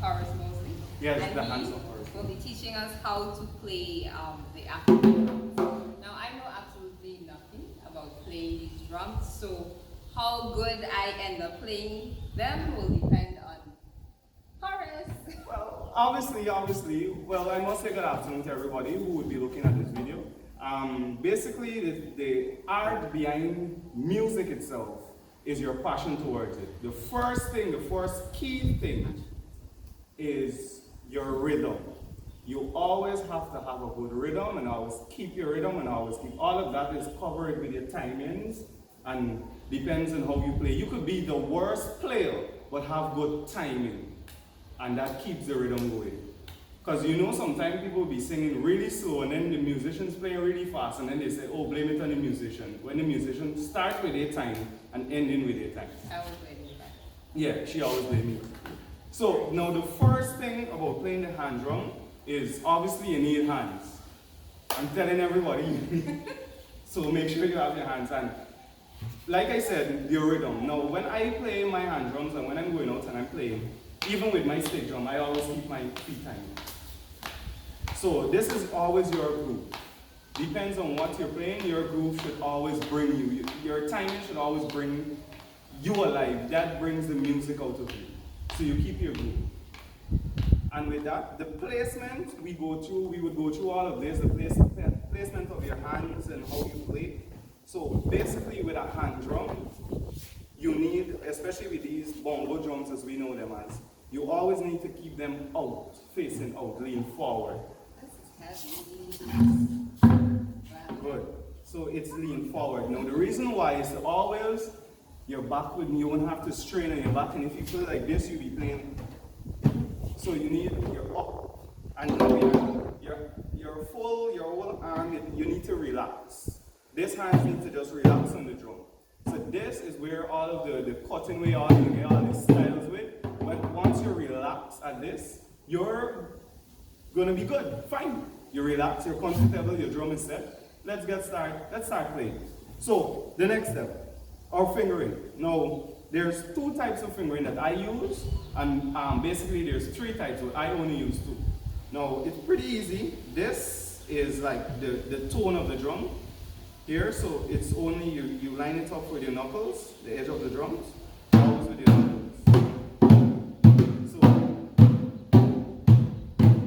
chorus mostly. Yes, and the he hands-on chorus. will be teaching us how to play the Afro drums. Now, I know absolutely nothing about playing these drums, so how good I end up playing them will depend on chorus. Well, obviously, well, I must say good afternoon to everybody who would be looking at this video. Basically, the art behind music itself is your passion towards it. The first key thing is your rhythm. You always have to have a good rhythm and always keep your rhythm and always keep, all of that is covered with your timings and depends on how you play. You could be the worst player but have good timing and that keeps the rhythm going. Because you know sometimes people will be singing really slow and then the musicians play really fast and then they say, oh, blame it on the musician. When the musician starts with their time and ending with their time. I will play that. Yeah, she always blame me. So now the first thing about playing the hand drum is obviously you need hands. I'm telling everybody. So make sure you have your hands. And like I said, the rhythm. Now when I play my hand drums and when I'm going out and I'm playing, even with my stick drum, I always keep my feet timing. So this is always your groove. Depends on what you're playing, your groove should always bring you. Your timing should always bring you alive. That brings the music out of you. So you keep your groove. And with that, the placement we would go through all of this, the placement of your hands and how you play. So basically with a hand drum, you need, especially with these bongo drums as we know them as, you always need to keep them out, facing out, lean forward. This is heavy. Good. So it's lean forward. Now the reason why is to always, your back you won't have to strain on your back, and if you feel like this, you'll be playing. So you need your up, and now your whole arm, you need to relax. This hand needs to just relax on the drum. So this is where all of the cutting way all you get all these styles with. But once you relax at this, you're gonna be good, fine. You relax, you're comfortable, your drum is set. Let's start playing. So the next step, our fingering. Now there's two types of fingering that I use, and basically there's three types, but I only use two. Now it's pretty easy. This is like the tone of the drum here, so it's only you line it up with your knuckles, the edge of the drums, always with your knuckles. So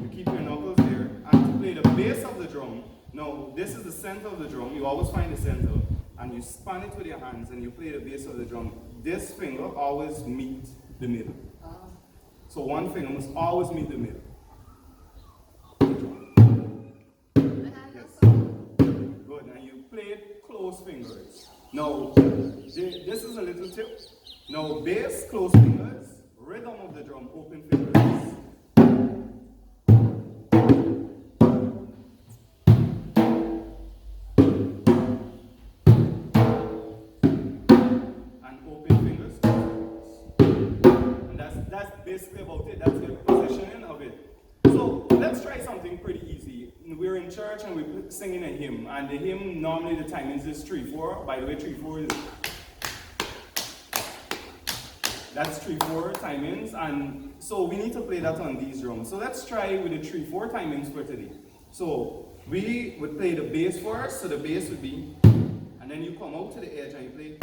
you keep your knuckles there, and to play the bass of the drum, now this is the center of the drum, you always find the center, and you span it with your hands and you play the bass of the drum. This finger always meets the middle. So one finger must always meet the middle. Good, and you play it closed fingers. Now, this is a little tip. Now, bass, closed fingers, rhythm of the drum, open fingers. Basically about it, that's the positioning of it. So let's try something pretty easy. We're in church and we're singing a hymn, and the hymn normally the timings is 3/4. By the way, 3/4 is that's 3/4 timings, and so we need to play that on these drums. So let's try with the 3/4 timings for today. So we would play the bass first, so the bass would be, and then you come out to the edge and you play.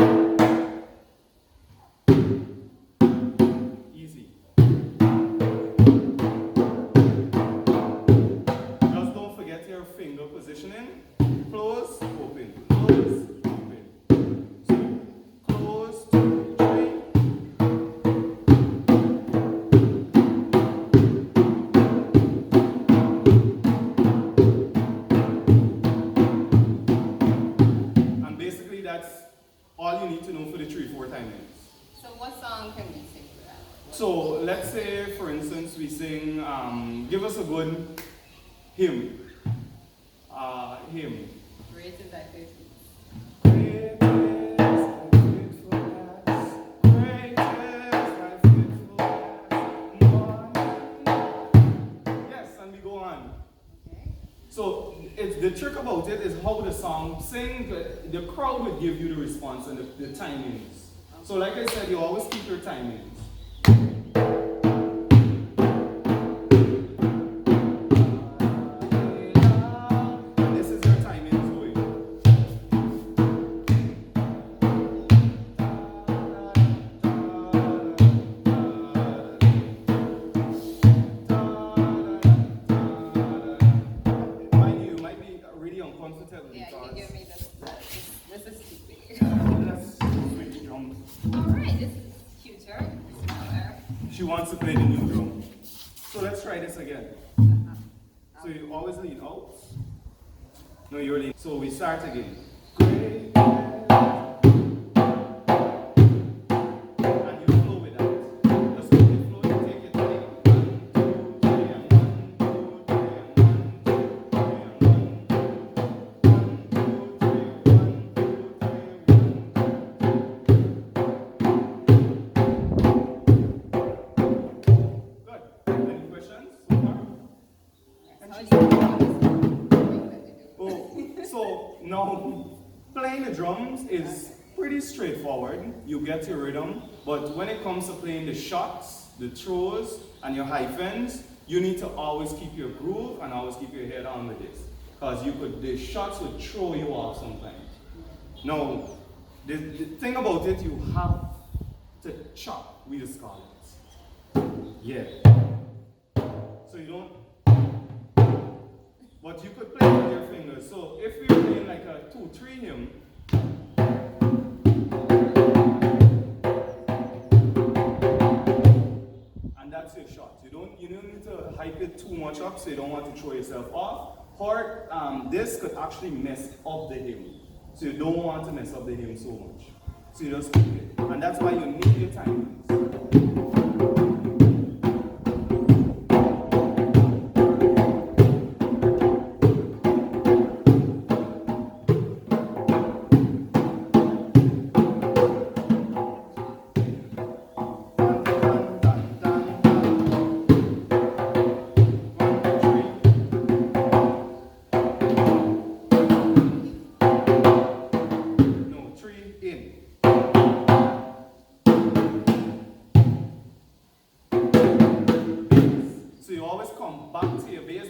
Positioning, close, open, close, open. So, close, 2, 3. And basically that's all you need to know for the 3/4 timings. So what song can we sing for that? So let's say, for instance, we sing, give us a good hymn. Hymn. Great is thy faithfulness. Great is thy faithfulness. Great is thy faithfulness. Yes, and we go on. Okay. So it's the trick about it is how the song sing. The crowd would give you the response and the timings. Okay. So like I said, you always keep your timings. she wants to play the new drum. So let's try this again. So you always lean out. No, you're leaning. So we start again. Great. And you flow with that. Just keep it flowing, take your time. 1, 2, 3, and 1, 2, 3, and 1, 2, 3, 1, 2, 3, 1, 2, 3. Good. Any questions so far? Oh, so now playing the drums is pretty straightforward. You get your rhythm, but when it comes to playing the shots, the throws, and your hyphens, you need to always keep your groove and always keep your head on with this. Because the shots would throw you off sometimes. Now, the thing about it, you have to chop with the scarlets. Yeah. So you don't. But you could play with your fingers. So if we're playing like a 2-3 hymn, and that's your shot. You don't need to hype it too much up so you don't want to throw yourself off. Or this could actually mess up the hymn. So you don't want to mess up the hymn so much. So you just keep it. And that's why you need your timings.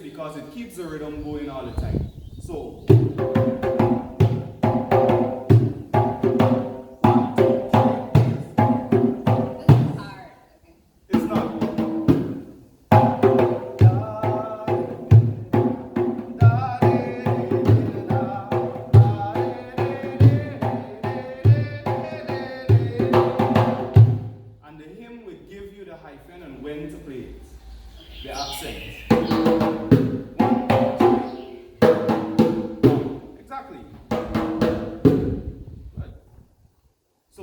Because it keeps the rhythm going all the time. So, it's not. And the hymn will give you the hyphen and when to play it. The accent.